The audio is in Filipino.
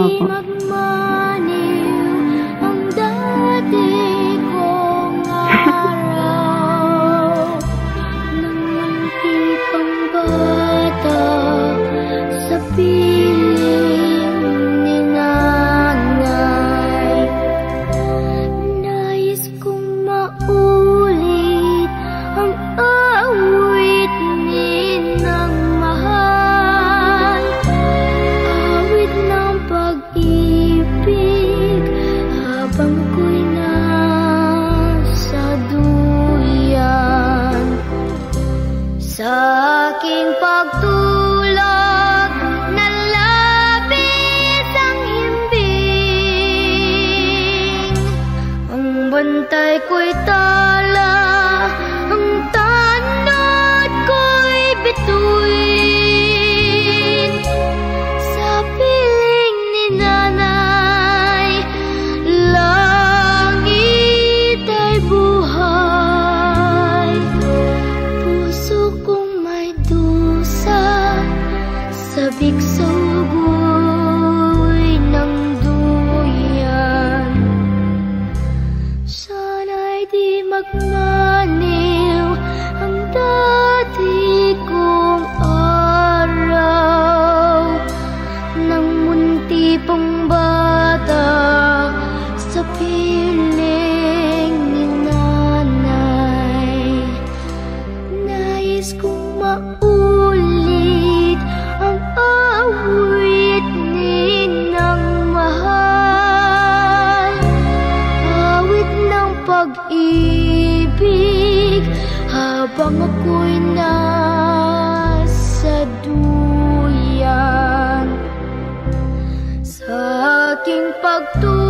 Opo. magmaniw ang dati kong araw nang munti pang bata sa piling ni nanay. Nais kong maulit ang awit ninang mahal, awit ng pag-ibig habang ako'y nasa duyan. Sa aking pagtulog na labis ang himbing, ang bantay ko'y tala, ang tanod ko'y bituin. Sa piling ni nanay, langit ay buhay. Puso kong may dusa, sabik sa ugoy ng duyan. Sana'y di magmaniw ang dati kong araw nang munti pang bata sa piling ni nanay. Nais kong maulit ang awit ninang mahal, awit ng pag-ibig habang ako'y nasa duyan. Sa aking pagtulog